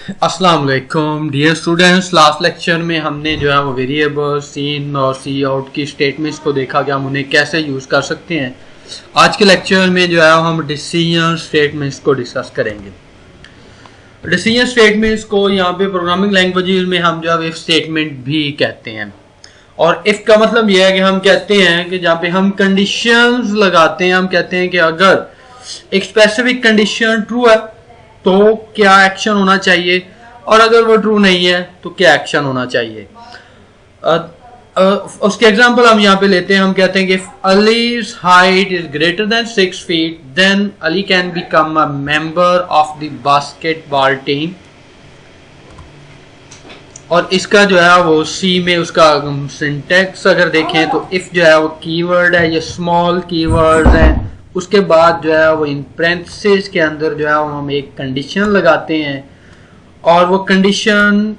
अस्सलाम वालेकुम dear students. Last lecture में हमने जो है वो वेरिएबल सी और सी आउट की स्टेटमेंट्स को देखा कि हम उन्हें कैसे यूज़ कर सकते हैं। आज के लेक्चर में जो है हम डिसीजन स्टेटमेंट्स को डिस्कस करेंगे। डिसीजन स्टेटमेंट्स को यहाँ पे प्रोग्रामिंग लैंग्वेजेस में हम जो है इफ स्टेटमेंट भी कहते हैं। और इफ का मतलब यह है कि हम कहते हैं कि जहाँ पे हम कंडीशंस लगाते हैं, हम कहते हैं कि अगर एक स्पेसिफिक कंडीशन ट्रू है तो क्या एक्शन होना चाहिए, और अगर वो ट्रू नहीं है तो क्या एक्शन होना चाहिए। उसके एग्जांपल हम यहाँ पे लेते हैं। हम कहते हैं कि if Ali's height is greater than 6 feet then Ali can become a member of the basketball team। और इसका जो है वो सी में उसका सिंटेक्स अगर देखें तो इफ जो है वो कीवर्ड है, ये स्मॉल कीवर्ड्स हैं। उसके बाद जो है वो इन पैरेंथेसिस के अंदर जो है वो हम एक कंडीशन लगाते हैं, और वो कंडीशन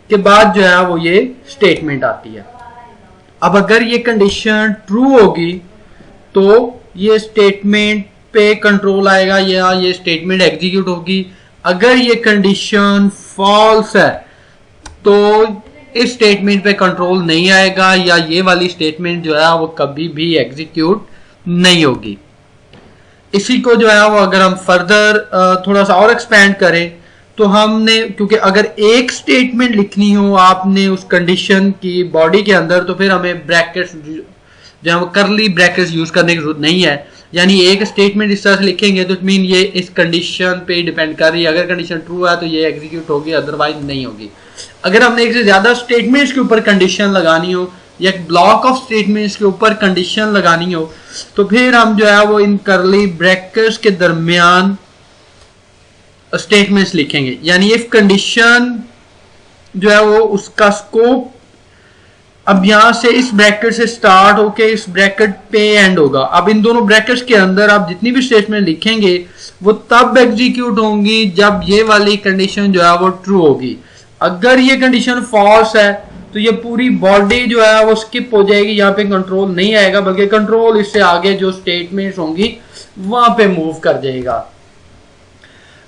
के बाद जो है वो ये स्टेटमेंट आती है। अब अगर ये कंडीशन ट्रू होगी तो ये स्टेटमेंट पे कंट्रोल आएगा या ये स्टेटमेंट एग्जीक्यूट होगी। अगर ये कंडीशन फॉल्स है तो इस स्टेटमेंट पे कंट्रोल नहीं आएगा, या ये वाली स्टेटमेंट जो है वो कभी भी एग्जीक्यूट नहीं होगी। इसी को जो है वो अगर हम फर्दर थोड़ा सा और एक्सपेंड करें तो हमने, क्योंकि अगर एक स्टेटमेंट लिखनी हो आपने उस कंडीशन की बॉडी के अंदर, तो फिर हमें ब्रैकेट्स जो है वो करली ब्रैकेट्स यूज करने की जरूरत नहीं है। यानी एक स्टेटमेंट इस तरह से लिखेंगे तो मीन ये इस कंडीशन पे डिपेंड कर रही है। अगर कंडीशन ट्रू है तो ये एग्जीक्यूट होगी, अदरवाइज नहीं होगी। अगर हमने एक से ज्यादा स्टेटमेंट्स के ऊपर कंडीशन लगानी हो या एक ब्लॉक ऑफ स्टेटमेंट्स के ऊपर कंडीशन लगानी हो तो फिर हम जो है वो इन करली ब्रैकेट्स के दरमियान स्टेटमेंट्स लिखेंगे। यानी इफ कंडीशन जो है वो उसका स्कोप अब यहां से इस ब्रैकेट से स्टार्ट होके इस ब्रैकेट पे एंड होगा। अब इन दोनों ब्रैकेट्स के अंदर आप जितनी भी स्टेटमेंट लिखेंगे वो तब एग्जीक्यूट होंगी जब ये वाली कंडीशन जो है वो ट्रू होगी। अगर ये कंडीशन फॉल्स है तो ये पूरी बॉडी जो है वो स्किप हो जाएगी, यहाँ पे कंट्रोल नहीं आएगा, बल्कि कंट्रोल इससे आगे जो स्टेटमेंट्स होंगी वहां पे मूव कर जाएगा।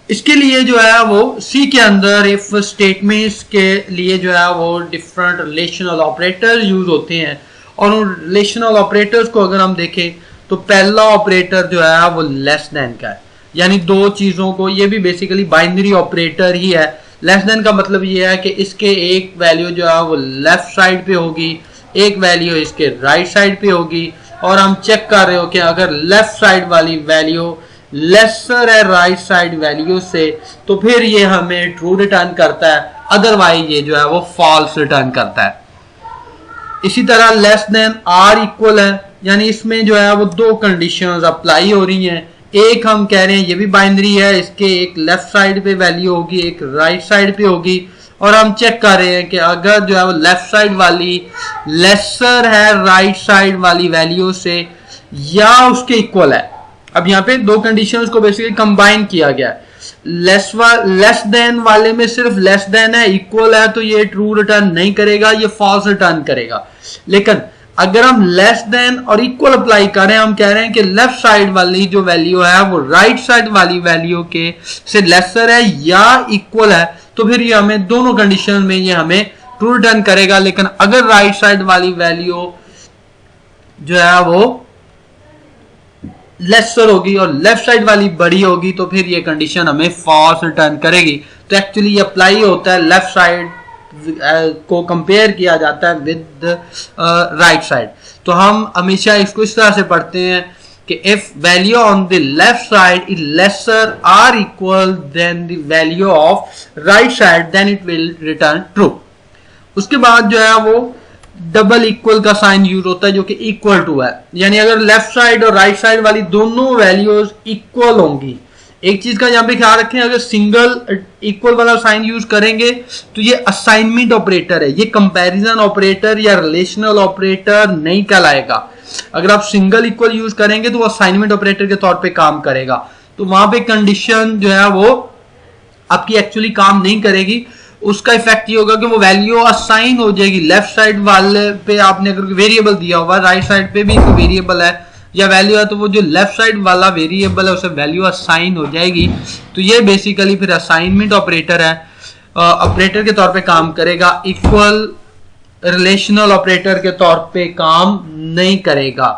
इसके लिए जो है वो सी के अंदर इफ स्टेटमेंट्स के लिए जो है वो डिफरेंट रिलेशनल ऑपरेटर यूज होते हैं। और उन रिलेशनल ऑपरेटर्स को अगर हम देखें तो पहला ऑपरेटर जो है वो लेस देन का है। यानी दो चीजों को, ये भी बेसिकली बाइनरी ऑपरेटर ही है। लेस देन का मतलब ये है कि इसके एक वैल्यू जो है वो लेफ्ट साइड पे होगी, एक वैल्यू इसके राइट साइड पे होगी, और हम चेक कर रहे हो कि अगर लेफ्ट साइड वाली वैल्यू लेसर है राइट साइड वैल्यू से तो फिर ये हमें ट्रू रिटर्न करता है, अदरवाइज ये जो है वो फॉल्स रिटर्न करता है। इसी तरह लेस देन आर इक्वल है, यानी इसमें जो है वो दो कंडीशंस अप्लाई हो रही हैं। एक हम कह रहे हैं ये भी बाइनरी है, इसके एक लेफ्ट साइड पे वैल्यू होगी, एक राइट साइड पे होगी, और हम चेक कर रहे हैं कि अगर जो है वो लेफ्ट साइड वाली लेसर है राइट साइड वाली वैल्यू से या उसके इक्वल है। अब यहाँ पे दो कंडीशंस को बेसिकली कंबाइन किया गया है। लेस देन वाले में सिर्फ लेस देन है, इक्वल है तो ये ट्रू रिटर्न नहीं करेगा, ये फॉल्स रिटर्न करेगा। लेकिन अगर हम लेस देन और इक्वल अप्लाई करें, हम कह रहे हैं कि लेफ्ट साइड वाली जो वैल्यू है वो राइट साइड वाली वैल्यू के से लेसर है या इक्वल है, तो फिर ये हमें दोनों कंडीशन में ये हमें ट्रू रिटर्न करेगा। लेकिन अगर राइट साइड वाली वैल्यू जो है वो लेसर होगी और लेफ्ट साइड वाली बड़ी होगी तो फिर ये कंडीशन हमें फॉल्स रिटर्न करेगी। तो एक्चुअली ये अप्लाई होता है लेफ्ट साइड को कंपेयर किया जाता है विद राइट साइड। तो हम हमेशा इसको इस तरह से पढ़ते हैं कि if value on the left side is lesser or equal than the value of right side then it will return true. उसके बाद जो है वो डबल इक्वल का साइन यूज होता है जो कि इक्वल टू है। यानी अगर लेफ्ट साइड और राइट साइड वाली दोनों वैल्यूज इक्वल होंगी, एक चीज का यहां पे ख्याल रखें, अगर सिंगल इक्वल वाला साइन यूज करेंगे तो ये असाइनमेंट ऑपरेटर है, ये कंपैरिजन ऑपरेटर या रिलेशनल ऑपरेटर नहीं कहलाएगा। अगर आप सिंगल इक्वल यूज करेंगे तो वो असाइनमेंट ऑपरेटर के तौर पे काम करेगा। तो वहां पे कंडीशन जो है वो आपकी एक्चुअली काम नहीं करेगी। उसका इफेक्ट ये होगा कि वो वैल्यू असाइन हो जाएगी लेफ्ट साइड वाले पे। आपने अगर वेरिएबल दिया हुआ, राइट साइड पे भी कोई वेरिएबल है, या वैल्यू है तो वो जो लेफ्ट साइड वाला वेरिएबल है उसे वैल्यू असाइन हो जाएगी। तो ये बेसिकली फिर असाइनमेंट ऑपरेटर है, ऑपरेटर के तौर पे काम करेगा, इक्वल रिलेशनल ऑपरेटर के तौर पे काम नहीं करेगा।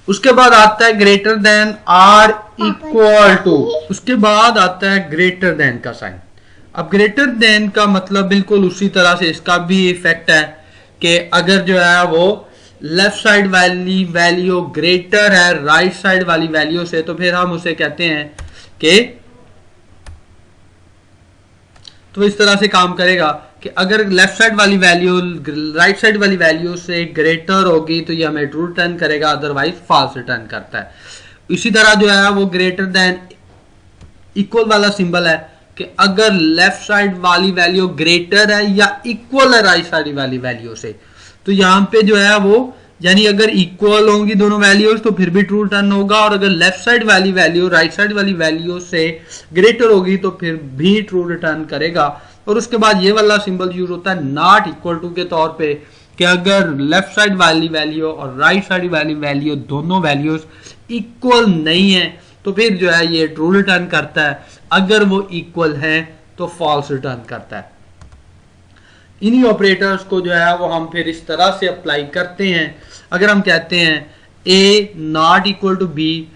उसके बाद आता है greater than or equal to, उसके बाद आता है ग्रेटर देन का साइन। अब ग्रेटर देन का मतलब बिल्कुल उसी तरह से इसका भी इफेक्ट है कि अगर जो है वो लेफ्ट साइड वाली वैल्यू ग्रेटर है राइट साइड वाली वैल्यू से, तो फिर हम उसे कहते हैं कि तो इस तरह से काम करेगा कि अगर लेफ्ट साइड वाली वैल्यू राइट साइड वाली वैल्यू से ग्रेटर होगी तो ये हमें ट्रू रिटर्न करेगा, अदरवाइज फॉल्स रिटर्न करता है। इसी तरह जो है वो ग्रेटर देन इक्वल वाला सिंबल है कि अगर लेफ्ट साइड वाली वैल्यू ग्रेटर है या इक्वल है राइट साइड वाली वैल्यू से, तो यहाँ पे जो है वो यानी अगर इक्वल होंगी दोनों वैल्यूज तो फिर भी ट्रू रिटर्न होगा, और अगर लेफ्ट साइड वाली वैल्यू राइट साइड वाली वैल्यू से ग्रेटर होगी तो फिर भी ट्रू रिटर्न करेगा। और उसके बाद ये वाला सिंबल यूज होता है नॉट इक्वल टू के तौर पे कि अगर लेफ्ट साइड वाली वैल्यू और राइट साइड वाली वैल्यू दोनों वैल्यूज इक्वल नहीं है तो फिर जो है ये ट्रू रिटर्न करता है, अगर वो इक्वल है तो फॉल्स रिटर्न करता है। इन्हीं ऑपरेटर्स को जो है वो हम फिर इस तरह से अप्लाई करते हैं। अगर हम कहते हैं ए नॉट इक्वल टू बी,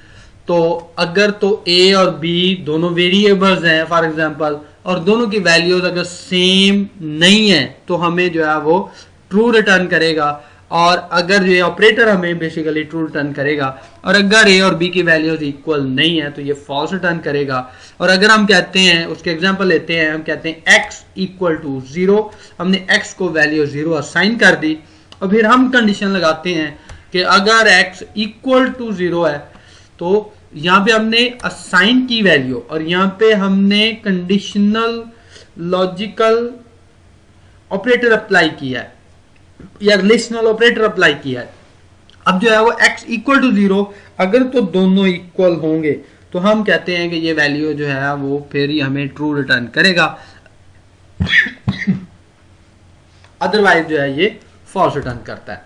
तो अगर तो ए और बी दोनों वेरिएबल्स हैं फॉर एग्जांपल, और दोनों की वैल्यूज अगर सेम नहीं है तो हमें जो है वो ट्रू रिटर्न करेगा, और अगर ये ऑपरेटर हमें बेसिकली ट्रू रिटर्न करेगा। और अगर ए और बी की वैल्यूज इक्वल नहीं है तो ये फॉल्स रिटर्न करेगा। और अगर हम कहते हैं, उसके एग्जांपल लेते हैं, हम कहते हैं x इक्वल टू 0, हमने x को वैल्यू 0 असाइन कर दी, और फिर हम कंडीशन लगाते हैं कि अगर x इक्वल टू 0 है तो यहाँ पे हमने असाइन की वैल्यू और यहाँ पे हमने कंडीशनल लॉजिकल ऑपरेटर अप्लाई किया है या रिलेशनल ऑपरेटर अप्लाई किया है। अब जो है वो x इक्वल टू 0, अगर तो दोनों इक्वल होंगे तो हम कहते हैं कि ये वैल्यू जो है वो फिर ही हमें ट्रू रिटर्न करेगा, अदरवाइज जो है ये फॉल्स रिटर्न करता है।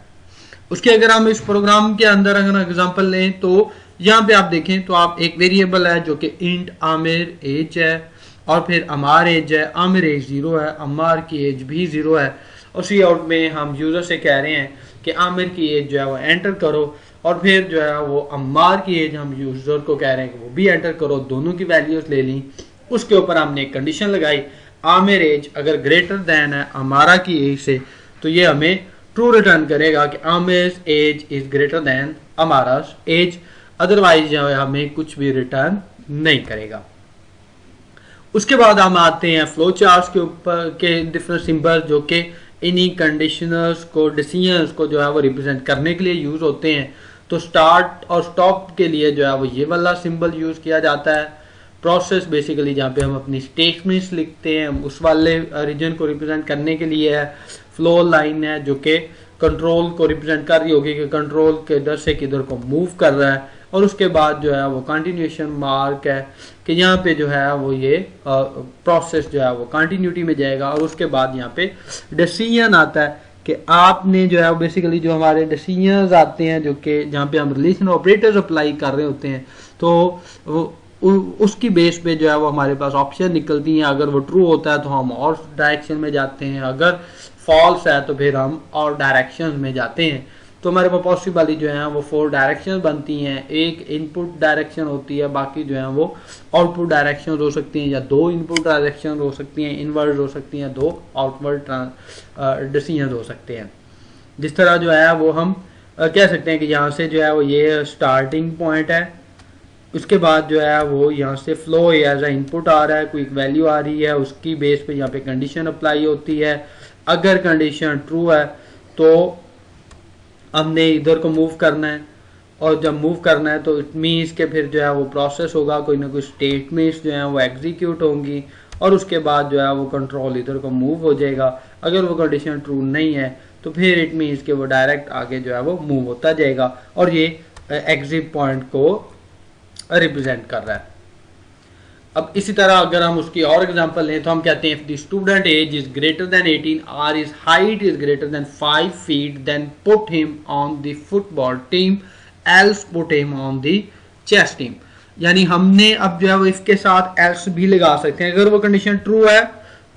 उसके अगर हम इस प्रोग्राम के अंदर अगर एग्जांपल लें तो यहाँ पे आप देखें तो आप एक वेरिएबल है जो कि इंट आमिर एज है, और फिर अमार एज है, आमिर एज 0 है, अमार की एज भी 0 है। उसी आउट में हम यूजर से कह रहे हैं कि आमिर की एज जो है वो एंटर करो, और फिर जो है वो अम्मार की एज हम यूजर को कह रहे हैं कि वो भी एंटर करो, दोनों की वैल्यूज ले ली। उसके ऊपर हमने एक कंडीशन लगाई, आमिर एज अगर ग्रेटर देन है अमारा की एज से तो ये हमें ट्रू रिटर्न करेगा कि Aamir age is greater than अमारा एज, अदरवाइज जो है हमें कुछ भी रिटर्न नहीं करेगा। उसके बाद हम आते हैं फ्लो चार्ट्स के ऊपर के डिफरेंट सिंबल जो कि इन्हीं कंडीशनर्स को डिसीजंस को जो है वो रिप्रेजेंट करने के लिए यूज होते हैं। तो स्टार्ट और स्टॉप के लिए जो है वो ये वाला सिंबल यूज किया जाता है। प्रोसेस बेसिकली जहाँ पे हम अपनी स्टेटमेंट्स लिखते हैं उस वाले रीजन को रिप्रेजेंट करने के लिए है। फ्लो लाइन है जो कि कंट्रोल को रिप्रेजेंट कर रही होगी कि कंट्रोल किधर से किधर को मूव कर रहा है। और उसके बाद जो है वो कंटिन्यूएशन मार्क है कि यहाँ पे जो है वो ये प्रोसेस जो है वो कंटिन्यूटी में जाएगा। और उसके बाद यहाँ पे डिसीजन आता है कि आपने जो है बेसिकली जो हमारे डिसीजंस आते हैं जो कि जहाँ पे हम रिलेशनल ऑपरेटर्स अप्लाई कर रहे होते हैं तो उसकी बेस पे जो है वो हमारे पास ऑप्शन निकलती हैं। अगर वो ट्रू होता है तो हम और डायरेक्शन में जाते हैं, अगर फॉल्स है तो फिर हम और डायरेक्शन में जाते हैं। तो हमारे पास पॉसिबली जो है वो 4 डायरेक्शन बनती हैं। एक इनपुट डायरेक्शन होती है, बाकी जो है वो आउटपुट डायरेक्शन हो सकती हैं, या 2 इनपुट डायरेक्शन हो सकती हैं, इनवर्ड हो सकती हैं, 2 आउटवर्ड डिसीजन हो सकते हैं। जिस तरह जो है वो हम कह सकते हैं कि यहाँ से जो है वो ये स्टार्टिंग पॉइंट है, उसके बाद जो है वो यहाँ से फ्लो एज ए इनपुट आ रहा है, कोई वैल्यू आ रही है, उसकी बेस पे यहाँ पे कंडीशन अप्लाई होती है। अगर कंडीशन ट्रू है तो हमने इधर को मूव करना है, और जब मूव करना है तो इट मीन्स के फिर जो है वो प्रोसेस होगा, कोई ना कोई स्टेटमेंट्स जो है वो एग्जीक्यूट होंगी, और उसके बाद जो है वो कंट्रोल इधर को मूव हो जाएगा। अगर वो कंडीशन ट्रू नहीं है तो फिर इट मीन्स के वो डायरेक्ट आगे जो है वो मूव होता जाएगा, और ये एग्जिट पॉइंट को रिप्रेजेंट कर रहा है। अब इसी तरह अगर हम उसकी और एग्जांपल लें तो हम कहते हैं if the student age is greater than 18 और his height is greater than 5 feet then put him on the football team else put him on the chess team. यानी हमने अब जो है वो इफ के साथ एल्स भी लगा सकते हैं। अगर वो कंडीशन ट्रू है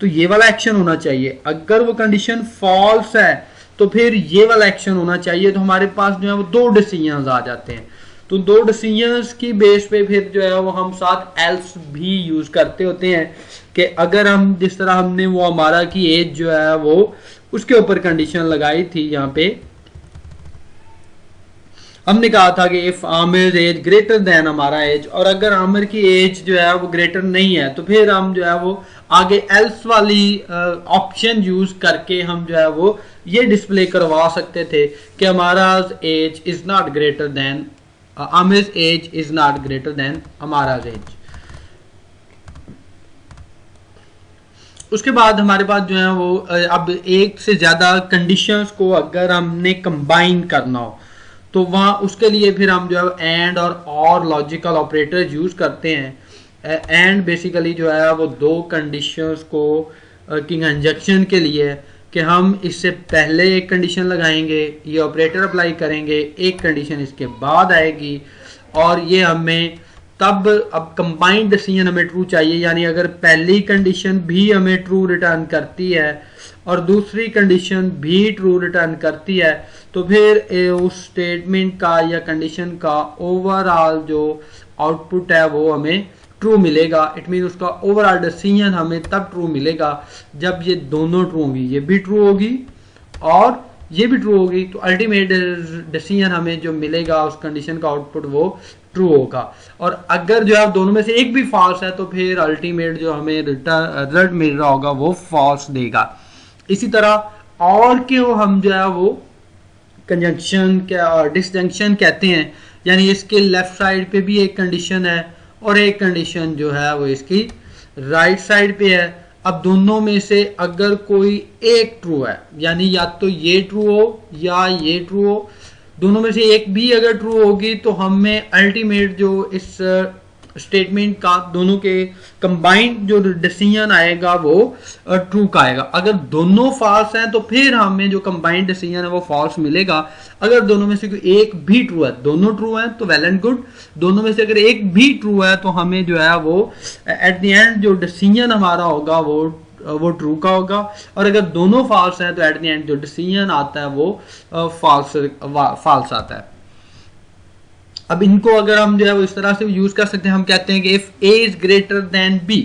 तो ये वाला एक्शन होना चाहिए, अगर वो कंडीशन फॉल्स है तो फिर ये वाला एक्शन होना चाहिए। तो हमारे पास जो है वो दो डिसीजंस आ जाते हैं। तो दो डिसीजंस की बेस पे फिर जो है वो हम साथ एल्स भी यूज करते होते हैं कि अगर हम जिस तरह हमने वो हमारा की एज जो है वो उसके ऊपर कंडीशन लगाई थी, यहाँ पे हमने कहा था कि if Aamir age greater than हमारा एज, और अगर आमिर की एज जो है वो ग्रेटर नहीं है तो फिर हम जो है वो आगे एल्स वाली ऑप्शन यूज करके हम जो है वो ये डिस्प्ले करवा सकते थे कि हमारा age is not greater than Aamir age is not greater than हमारा एज। उसके बाद हमारे पास जो है वो अब एक से ज्यादा कंडीशंस को अगर हमने कंबाइन करना हो तो वहाँ उसके लिए फिर हम जो है एंड और लॉजिकल ऑपरेटर्स यूज करते हैं। एंड बेसिकली जो है वो दो कंडीशंस को की कंजक्शन के लिए कि हम इससे पहले एक कंडीशन लगाएंगे, ये ऑपरेटर अप्लाई करेंगे, एक कंडीशन इसके बाद आएगी, और ये हमें तब अब कंबाइंड डिसीजन हमें ट्रू चाहिए। यानी अगर पहली कंडीशन भी हमें ट्रू रिटर्न करती है और दूसरी कंडीशन भी ट्रू रिटर्न करती है तो फिर उस स्टेटमेंट का या कंडीशन का ओवरऑल जो आउटपुट है वो हमें ट्रू मिलेगा। इट मीन उसका ओवरऑल डिसीजन हमें तब ट्रू मिलेगा जब ये दोनों ट्रू होगी, ये भी ट्रू होगी और ये भी ट्रू होगी। तो अल्टीमेट डिसीजन हमें जो मिलेगा उस कंडीशन का आउटपुट वो ट्रू होगा। और अगर जो है दोनों में से एक भी फॉल्स है तो फिर अल्टीमेट जो हमें रिजल्ट मिल रहा होगा वो फॉल्स देगा। इसी तरह और क्यों हम जो है वो कंजंक्शन और डिसजंक्शन कहते हैं, यानी इसके लेफ्ट साइड पे भी एक कंडीशन है और एक कंडीशन जो है वो इसकी राइट साइड पे है। अब दोनों में से अगर कोई एक ट्रू है, यानी या तो ये ट्रू हो या ये ट्रू हो, दोनों में से एक भी अगर ट्रू होगी तो हमें अल्टीमेट जो इस स्टेटमेंट का दोनों के कंबाइंड जो डिसीजन आएगा वो ट्रू का आएगा। अगर दोनों फॉल्स हैं तो फिर हमें जो कंबाइंड डिसीजन है वो फॉल्स मिलेगा। अगर दोनों में से कोई एक भी ट्रू है, दोनों ट्रू है तो वेल एंड गुड, दोनों में से अगर एक भी ट्रू है तो हमें जो है वो एट द एंड जो डिसीजन हमारा होगा वो ट्रू का होगा, और अगर दोनों फॉल्स हैं तो एट द एंड जो डिसीजन आता है वो फॉल्स आता है। अब इनको अगर हम जो है वो इस तरह से यूज कर सकते हैं, हम कहते हैं कि if A is greater than B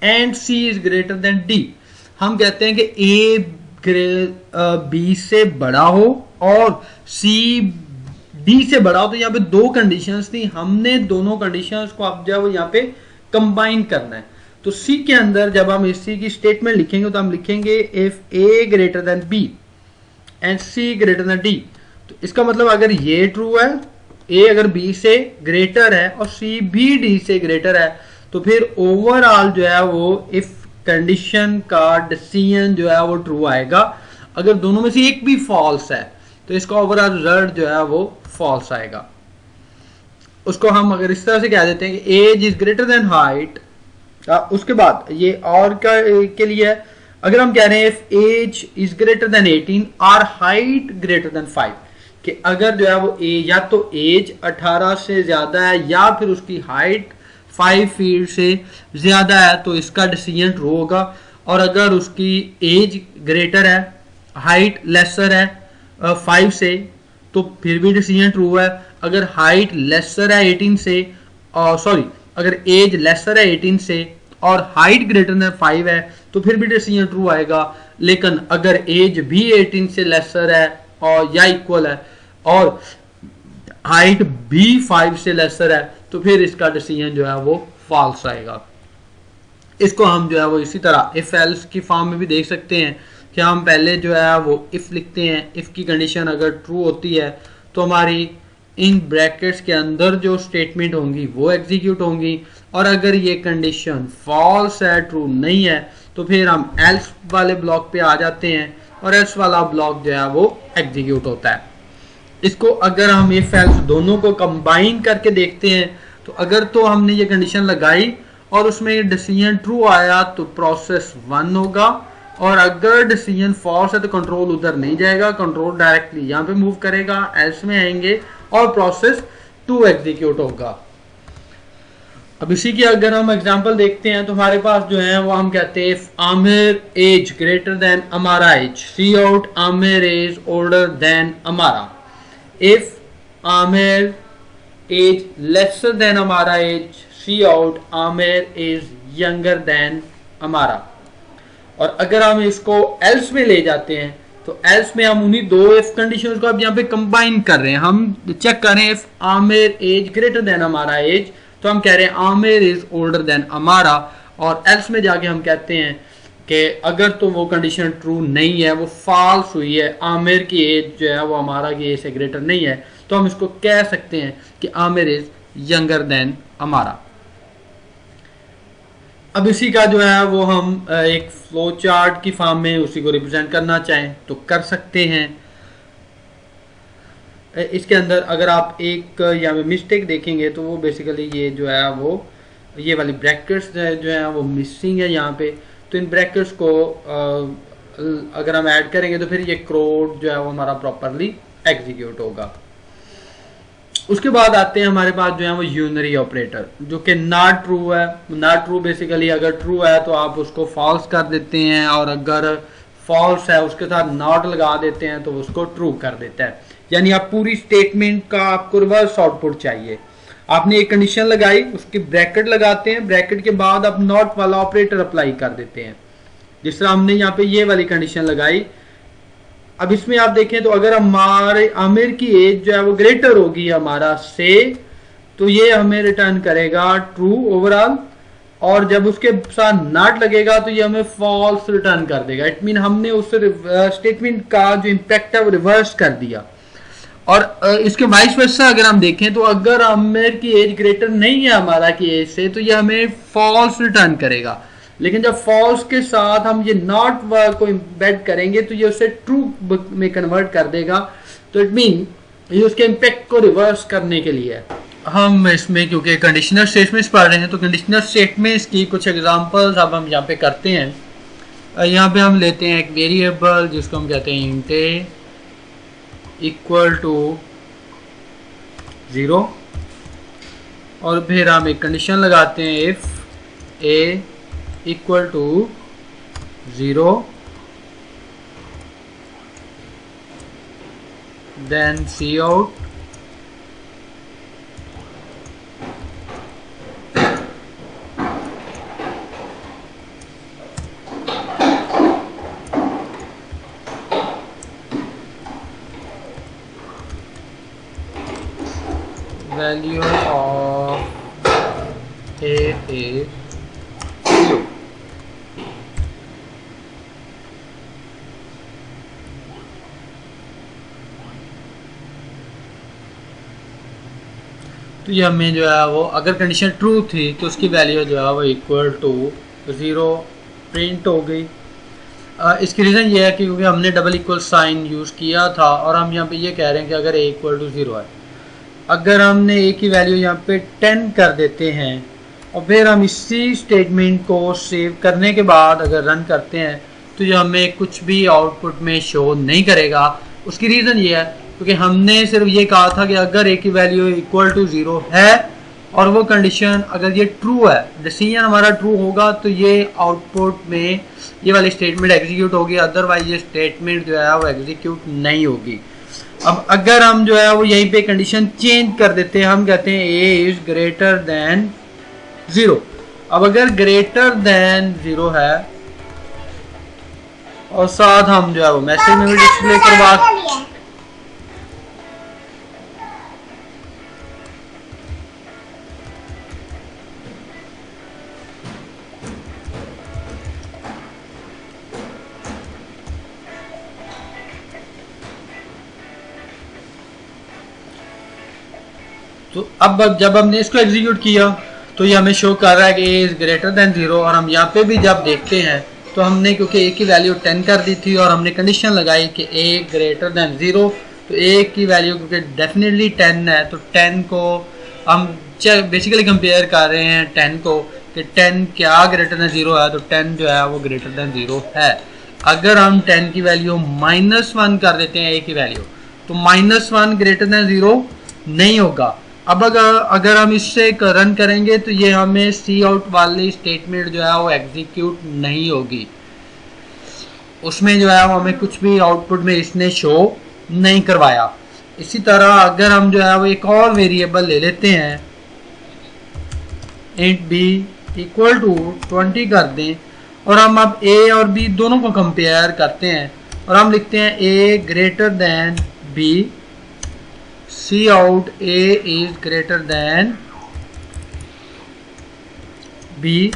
and C is greater than D, हम कहते हैं कि ए बी से बड़ा हो और सी डी से बड़ा हो। तो यहाँ पे दो कंडीशंस थी, हमने दोनों कंडीशंस को अब जो है वो यहाँ पे कंबाइन करना है। तो सी के अंदर जब हम इस सी की स्टेटमेंट लिखेंगे तो हम लिखेंगे if A greater than B and C greater than D. तो इसका मतलब अगर ये ट्रू है, ए अगर बी से ग्रेटर है और सी भी डी से ग्रेटर है तो फिर ओवरऑल जो है वो इफ कंडीशन का डिसीजन जो है वो ट्रू आएगा। अगर दोनों में से एक भी फॉल्स है तो इसका ओवरऑल रिजल्ट जो है वो फॉल्स आएगा। उसको हम अगर इस तरह से कह देते हैं कि age is greater than height, उसके बाद ये और के लिए अगर हम कह रहे हैं if age is greater than 18 और हाइट ग्रेटर देन 5, कि अगर जो है वो या तो एज 18 से ज्यादा है या फिर उसकी हाइट 5 फीट से ज्यादा है तो इसका डिसीजन ट्रू होगा। और अगर उसकी एज ग्रेटर है, हाइट लेसर है 5 से तो फिर भी डिसीजन ट्रू है। अगर हाइट लेसर है 18 से, अगर एज लेसर है 18 से और हाइट ग्रेटर देन 5 है तो फिर भी डिसीजन ट्रू आएगा। लेकिन अगर एज भी 18 से लेसर है और या इक्वल है और हाइट भी 5 से लेसर है तो फिर इसका डिसीजन जो है वो फॉल्स आएगा। इसको हम जो है वो इसी तरह इफ एल्स की फॉर्म में भी देख सकते हैं कि हम पहले जो है वो इफ लिखते हैं, इफ की कंडीशन अगर ट्रू होती है तो हमारी इन ब्रैकेट्स के अंदर जो स्टेटमेंट होंगी वो एग्जीक्यूट होंगी, और अगर ये कंडीशन फॉल्स है, ट्रू नहीं है, तो फिर हम एल्स वाले ब्लॉक पे आ जाते हैं और एल्स वाला ब्लॉक जो है वो एग्जीक्यूट होता है। इसको अगर हम इफ एल्स दोनों को कंबाइन करके देखते हैं तो अगर तो हमने ये कंडीशन लगाई और उसमें डिसीजन ट्रू आया तो प्रोसेस 1 होगा, और अगर डिसीजन फॉल्स है तो कंट्रोल उधर नहीं जाएगा, कंट्रोल डायरेक्टली यहाँ पे मूव करेगा, एल्स में आएंगे और प्रोसेस 2 एग्जीक्यूट होगा। अब इसी की अगर हम एग्जांपल देखते हैं तो हमारे पास जो है वो हम कहते हैं if Aamir age greater than अमारा age, cout Aamir age older than Amara. If Aamir age lesser than अमारा age, cout Aamir age younger than Amara. और अगर हम इसको एल्स में ले जाते हैं तो एल्स में हम उन्हीं दो इफ कंडीशंस को अब यहाँ पे कंबाइन कर रहे हैं। हम चेक करें if Aamir age greater than अमारा एज, तो हम कह रहे हैं Aamir is older than Amara. और एल्स में जाके हम कहते हैं कि अगर तो वो कंडीशन ट्रू नहीं है, वो फॉल्स हुई है, आमिर की एज जो है वो अमारा की एज से ग्रेटर नहीं है, तो हम इसको कह सकते हैं कि आमिर इज यंगर देन अमारा। अब इसी का जो है वो हम एक फ्लो चार्ट की फॉर्म में उसी को रिप्रेजेंट करना चाहें तो कर सकते हैं। इसके अंदर अगर आप एक यहाँ पे मिस्टेक देखेंगे तो वो बेसिकली ये जो है वो ये वाली ब्रैकेट्स जो है वो मिसिंग है यहाँ पे। तो इन ब्रैकेट्स को अगर हम ऐड करेंगे तो फिर ये कोड जो है वो हमारा प्रॉपरली एग्जीक्यूट होगा। उसके बाद आते हैं हमारे पास जो है वो यूनरी ऑपरेटर, जो कि नॉट ट्रू है। नॉट ट्रू बेसिकली अगर ट्रू है तो आप उसको फॉल्स कर देते हैं, और अगर फॉल्स है उसके साथ नॉट लगा देते हैं तो उसको ट्रू कर देता है। यानी आप पूरी स्टेटमेंट का आपको रिवर्स आउटपुट चाहिए। आपने एक कंडीशन लगाई, उसकी ब्रैकेट लगाते हैं, ब्रैकेट के बाद आप नॉट वाला ऑपरेटर अप्लाई कर देते हैं। जिस तरह हमने यहाँ पे ये वाली कंडीशन लगाई। अब इसमें आप देखें तो अगर हमारे आमिर की एज जो है वो ग्रेटर होगी हमारा से, तो ये हमें रिटर्न करेगा ट्रू ओवरऑल, और जब उसके साथ नॉट लगेगा तो ये हमें फॉल्स रिटर्न कर देगा। इट मीन हमने उस स्टेटमेंट का जो इम्पैक्ट है वो रिवर्स कर दिया। और इसके वाइस वर्सा अगर हम देखें तो अगर आमिर की एज ग्रेटर नहीं है हमारा की एज से, तो ये हमें फॉल्स रिटर्न करेगा। लेकिन जब फॉल्स के साथ हम ये नॉट को इम्बेड करेंगे तो ये उसे ट्रू में कन्वर्ट कर देगा। तो इट मीन ये उसके इम्पैक्ट को रिवर्स करने के लिए हम इसमें, क्योंकि कंडीशनल स्टेटमेंट्स पढ़ रहे हैं तो कंडीशनल स्टेटमेंट्स की कुछ एग्जांपल्स अब हम यहाँ पे करते हैं। यहाँ पे हम लेते हैं एक वेरिएबल जिसको हम कहते हैं इंट ए इक्वल टू 0, और फिर हम एक कंडीशन लगाते हैं if A equal to 0 then cout value of a is 0। तो ये हमें जो है वो अगर कंडीशन ट्रू थी तो उसकी वैल्यू जो है वो इक्वल टू 0 प्रिंट हो गई। इसकी रीज़न ये है कि क्योंकि हमने डबल इक्वल साइन यूज़ किया था, और हम यहाँ पे ये कह रहे हैं कि अगर a इक्वल टू 0 है, अगर हमने a की वैल्यू यहाँ पे 10 कर देते हैं और फिर हम इसी स्टेटमेंट को सेव करने के बाद अगर रन करते हैं तो ये हमें कुछ भी आउटपुट में शो नहीं करेगा। उसकी रीज़न ये है क्योंकि हमने सिर्फ ये कहा था कि अगर a की वैल्यू इक्वल टू 0 है और वो कंडीशन अगर ये ट्रू है, डिसीजन हमारा ट्रू होगा, तो ये आउटपुट में ये वाली स्टेटमेंट एग्जीक्यूट होगी, अदरवाइज ये स्टेटमेंट जो है वो एग्जीक्यूट नहीं होगी। अब अगर हम जो है वो यहीं पे कंडीशन चेंज कर देते हैं, हम कहते हैं a इज ग्रेटर देन 0। अब अगर ग्रेटर देन 0 है और साथ हम जो है वो मैसेज में भी डिस्प्ले करवा, तो अब जब हमने इसको एग्जीक्यूट किया तो ये हमें शो कर रहा है कि a इज ग्रेटर देन 0। और हम यहाँ पे भी जब देखते हैं तो हमने क्योंकि a की वैल्यू 10 कर दी थी और हमने कंडीशन लगाई कि a ग्रेटर देन 0, तो a की वैल्यू क्योंकि डेफिनेटली 10 है तो 10 को हम बेसिकली कंपेयर कर रहे हैं 10 को कि 10 क्या ग्रेटर देन 0 है, तो 10 जो है वो ग्रेटर देन 0 है। अगर हम 10 की वैल्यू -1 कर देते हैं a की वैल्यू, तो -1 ग्रेटर देन 0 नहीं होगा। अब अगर हम इससे रन करेंगे तो ये हमें सी आउट वाली स्टेटमेंट जो है वो एग्जीक्यूट नहीं होगी, उसमें जो है वो हमें कुछ भी आउटपुट में इसने शो नहीं करवाया। इसी तरह अगर हम जो है वो एक और वेरिएबल ले लेते हैं, इंट बी इक्वल टू 20 कर दें, और हम अब ए और बी दोनों को कंपेयर करते हैं और हम लिखते हैं A greater than B, cout A is greater than B.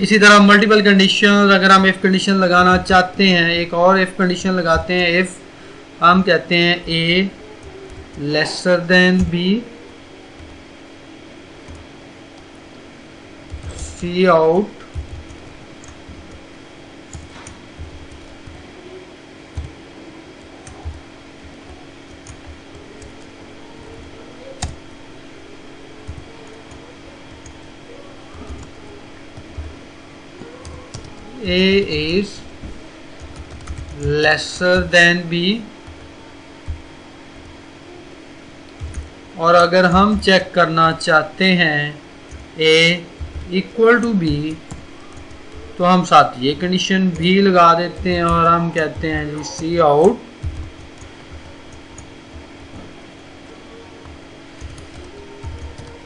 इसी तरह मल्टीपल कंडीशन, अगर हम इफ कंडीशन लगाना चाहते हैं, एक और इफ कंडीशन लगाते हैं, इफ हम कहते हैं A lesser than B, cout A is lesser than B, और अगर हम चेक करना चाहते हैं A इक्वल टू B तो हम साथ ये कंडीशन भी लगा देते हैं और हम कहते हैं जी cout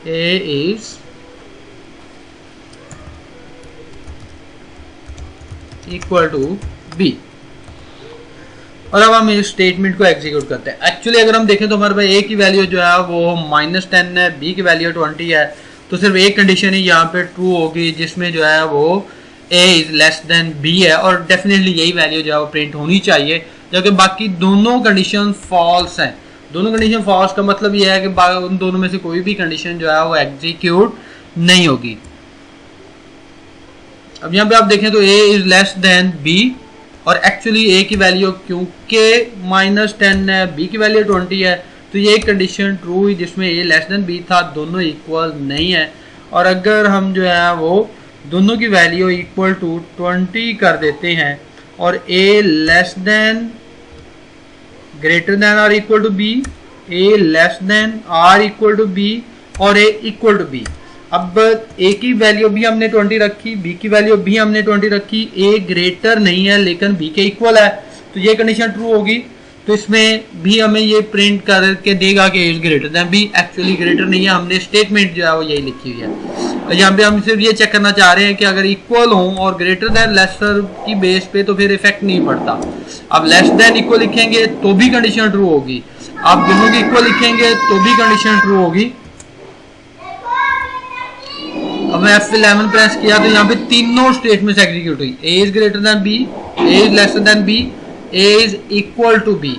A is equal to B, और अब हम इस स्टेटमेंट को एग्जीक्यूट करते हैं। एक्चुअली अगर हम देखें तो हमारे पास ए की वैल्यू जो है वो -10 है, बी की वैल्यू 20 है, तो सिर्फ एक कंडीशन ही यहाँ पे ट्रू होगी जिसमें जो है वो ए इज लेस देन बी है, और डेफिनेटली यही वैल्यू जो है वो प्रिंट होनी चाहिए, जबकि बाकी दोनों कंडीशन फॉल्स हैं। दोनों कंडीशन फॉल्स का मतलब यह है कि उन दोनों में से कोई भी कंडीशन जो है वो एग्जीक्यूट नहीं होगी। अब यहाँ पे आप देखें तो a is less than b, और एक्चुअली a की वैल्यू क्योंकि -10 है, b की वैल्यू 20 है, तो ये कंडीशन ट्रू हुई जिसमें a लेस देन b था, दोनों इक्वल नहीं है। और अगर हम जो है वो दोनों की वैल्यू इक्वल टू 20 कर देते हैं और a less than greater than और equal to b, a less than और इक्वल टू b और a इक्वल टू b, अब a की वैल्यू भी हमने 20 रखी, b की वैल्यू भी हमने 20 रखी, a ग्रेटर नहीं है लेकिन b के इक्वल है, तो ये कंडीशन ट्रू होगी। तो इसमें भी हमें ये प्रिंट करके देगा कि a is greater than b। Actually greater नहीं है, हमने स्टेटमेंट जो है वो यही लिखी हुई है। यहाँ पे हम सिर्फ ये चेक करना चाह रहे हैं कि अगर इक्वल हो और ग्रेटर देन लेसर की बेस पे तो फिर इफेक्ट नहीं पड़ता। अब लेस देन इक्वल लिखेंगे तो भी कंडीशन ट्रू होगी, आप दोनों की इक्वल लिखेंगे तो भी कंडीशन ट्रू होगी। अब मैं F11 प्रेस किया तो यहाँ पे तीनों स्टेटमेंट्स एग्जीक्यूट हुई, a is greater than b, a is lesser than b, a is equal to b।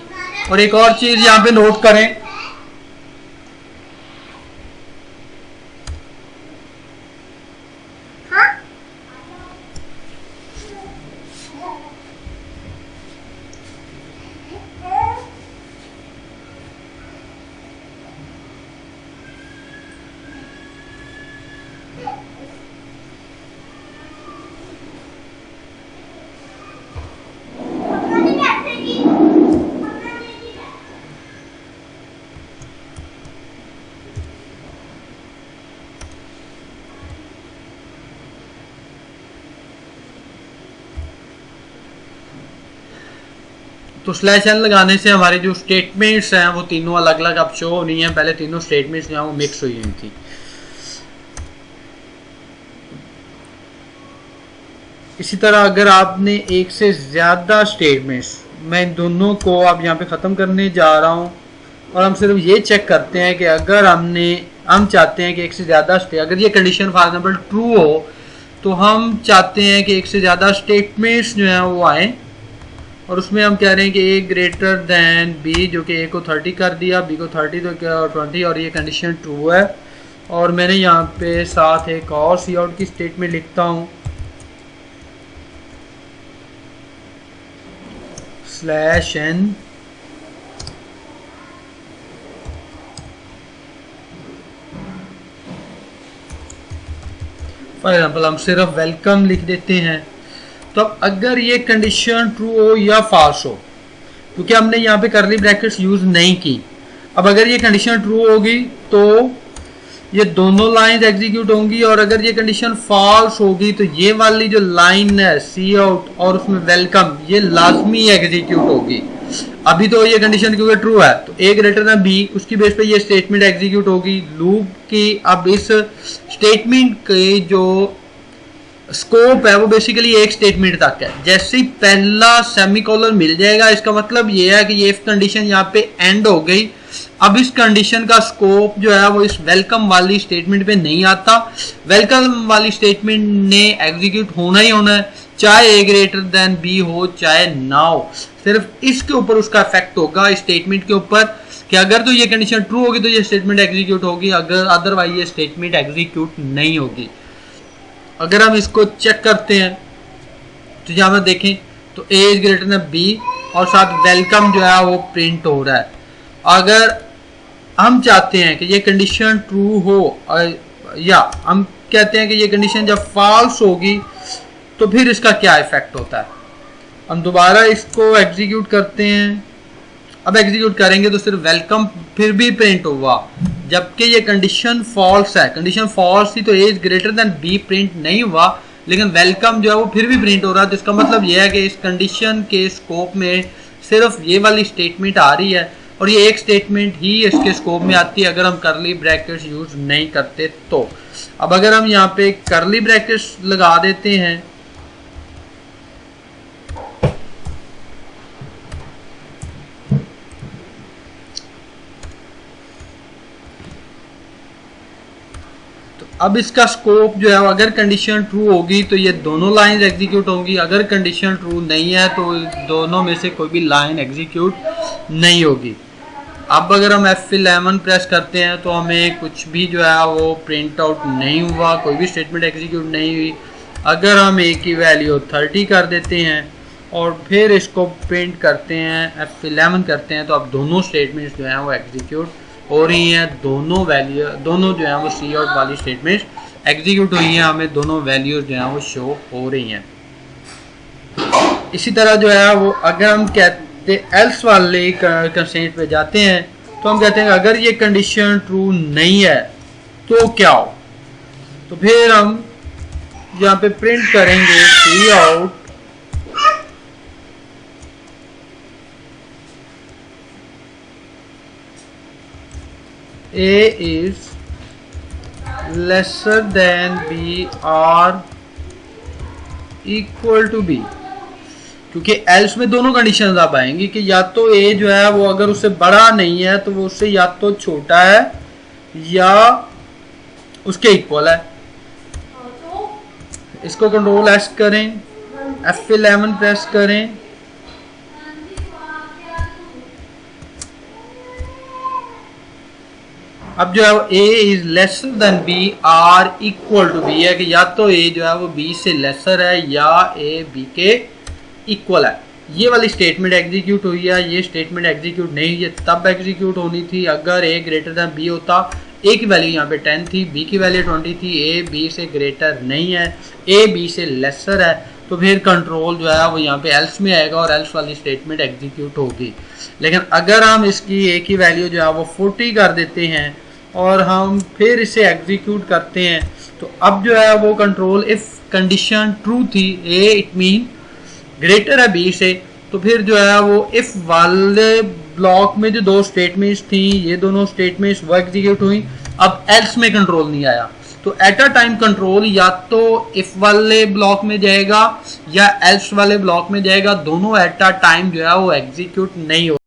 और एक और चीज यहाँ पे नोट करें, तो स्लैश एन लगाने से हमारे जो स्टेटमेंट्स हैं वो तीनों अलग अलग अब शो नहीं है, पहले तीनों स्टेटमेंट्स जो हैं वो मिक्स हुई हुई थी। इसी तरह अगर आपने एक से ज़्यादा स्टेटमेंट्स, मैं इन दोनों को अब यहाँ पे ख़त्म करने जा रहा हूँ और हम सिर्फ ये चेक करते हैं कि अगर हम चाहते हैं कि एक से ज़्यादा अगर ये कंडीशन फॉर एग्जाम्पल ट्रू हो तो हम चाहते हैं कि एक से ज़्यादा स्टेटमेंट्स जो हैं वो आएँ, और उसमें हम कह रहे हैं कि a ग्रेटर दैन b, जो कि a को 30 कर दिया, b को 30 तो क्या 20, और ये कंडीशन ट्रू है। और मैंने यहाँ पे साथ एक और सी आउट की स्टेटमेंट लिखता हूँ, स्लैश n फॉर एग्जाम्पल हम सिर्फ वेलकम लिख देते हैं। तो अब अगर ये कंडीशन ट्रू हो या फॉल्स हो, क्योंकि हमने यहाँ पे करली ब्रैकेट्स यूज नहीं की, अब अगर ये कंडीशन ट्रू होगी तो ये दोनों लाइन एग्जीक्यूट होंगी, और अगर ये कंडीशन फॉल्स होगी तो ये वाली जो लाइन है सी आउट और उसमें वेलकम, ये लाजमी एग्जीक्यूट होगी। अभी तो ये कंडीशन क्योंकि ट्रू है तो ए ग्रेटर देन बी, उसकी बेस पे ये स्टेटमेंट एग्जीक्यूट होगी लूप की। अब इस स्टेटमेंट के जो स्कोप है वो बेसिकली एक स्टेटमेंट तक है। जैसे ही पहला सेमीकोलन मिल जाएगा इसका मतलब ये है कि ये इफ कंडीशन यहाँ पे एंड हो गई। अब इस कंडीशन का स्कोप जो है वो इस वेलकम वाली स्टेटमेंट पे नहीं आता। वेलकम वाली स्टेटमेंट ने एग्जीक्यूट होना ही होना है, चाहे ए ग्रेटर देन बी हो चाहे ना हो। सिर्फ इसके ऊपर उसका इफेक्ट होगा, इस स्टेटमेंट के ऊपर, कि अगर तो ये कंडीशन ट्रू होगी तो ये स्टेटमेंट एग्जीक्यूट होगी, अगर अदरवाइज ये स्टेटमेंट एग्जीक्यूट नहीं होगी। अगर हम इसको चेक करते हैं तो जहां पर देखें तो A is greater than B और साथ वेलकम जो है वो प्रिंट हो रहा है। अगर हम चाहते हैं कि ये कंडीशन ट्रू हो या हम कहते हैं कि ये कंडीशन जब फॉल्स होगी तो फिर इसका क्या इफेक्ट होता है। हम दोबारा इसको एग्जीक्यूट करते हैं। अब एग्जीक्यूट करेंगे तो सिर्फ वेलकम फिर भी प्रिंट होगा, जबकि ये कंडीशन फॉल्स है। कंडीशन फॉल्स थी तो A is greater than B print नहीं हुआ, लेकिन वेलकम जो है वो फिर भी प्रिंट हो रहा है। तो इसका मतलब ये है कि इस कंडीशन के स्कोप में सिर्फ ये वाली स्टेटमेंट आ रही है और ये एक स्टेटमेंट ही इसके स्कोप में आती है अगर हम करली ब्रैकेट्स यूज नहीं करते तो। अब अगर हम यहाँ पे करली ब्रैकेट्स लगा देते हैं तो अब इसका स्कोप जो है अगर कंडीशन ट्रू होगी तो ये दोनों लाइन एग्जीक्यूट होंगी, अगर कंडीशन ट्रू नहीं है तो दोनों में से कोई भी लाइन एग्जीक्यूट नहीं होगी। अब अगर हम F11 प्रेस करते हैं तो हमें कुछ भी जो है वो प्रिंट आउट नहीं हुआ, कोई भी स्टेटमेंट एग्जीक्यूट नहीं हुई। अगर हम a की वैल्यू 30 कर देते हैं और फिर इसको प्रिंट करते हैं, F11 करते हैं, तो अब दोनों स्टेटमेंट्स जो हैं वो एग्जीक्यूट हो रही हैं। दोनों जो हैं वो सी आउट वाली स्टेटमेंट्स एग्जीक्यूट हुई हैं, हमें दोनों वैल्यूज जो हैं वो शो हो रही हैं। इसी तरह जो है वो अगर हम कहते एल्स वाले कंस्ट्रेंट पे जाते हैं तो हम कहते हैं अगर ये कंडीशन ट्रू नहीं है तो क्या हो, तो फिर हम यहाँ पे प्रिंट करेंगे सी out A is lesser than B or equal to B, क्योंकि एल्स में दोनों कंडीशंस आप आएंगी कि या तो ए जो है वो अगर उससे बड़ा नहीं है तो वो उससे या तो छोटा है या उसके इक्वल है। इसको कंट्रोल एस करें, F11 प्रेस करें, अब जो है वो a is lesser than b or equal to b है कि या तो a जो है वो b से लेसर है या a b के इक्वल है। ये वाली स्टेटमेंट एग्जीक्यूट हुई है, ये स्टेटमेंट एग्जीक्यूट नहीं हुई है। तब एग्जीक्यूट होनी थी अगर a ग्रेटर देन b होता। a की वैल्यू यहाँ पे 10 थी, b की वैल्यू 20 थी, a b से ग्रेटर नहीं है, a b से लेसर है, तो फिर कंट्रोल जो है वो यहाँ पे एल्स में आएगा और एल्स वाली स्टेटमेंट एग्जीक्यूट होगी। लेकिन अगर हम इसकी a की वैल्यू जो है वो 40 कर देते हैं और हम फिर इसे एग्जीक्यूट करते हैं तो अब जो है वो कंट्रोल इफ कंडीशन ट्रू थी a इट मीन ग्रेटर है b से, तो फिर जो है वो इफ वाले ब्लॉक में जो दो स्टेटमेंट्स थी ये दोनों स्टेटमेंट्स वो एग्जीक्यूट हुई। अब एल्स में कंट्रोल नहीं आया तो एट अ टाइम कंट्रोल या तो इफ वाले ब्लॉक में जाएगा या एल्स वाले ब्लॉक में जाएगा, दोनों एट अ टाइम जो है वो एग्जीक्यूट नहीं हो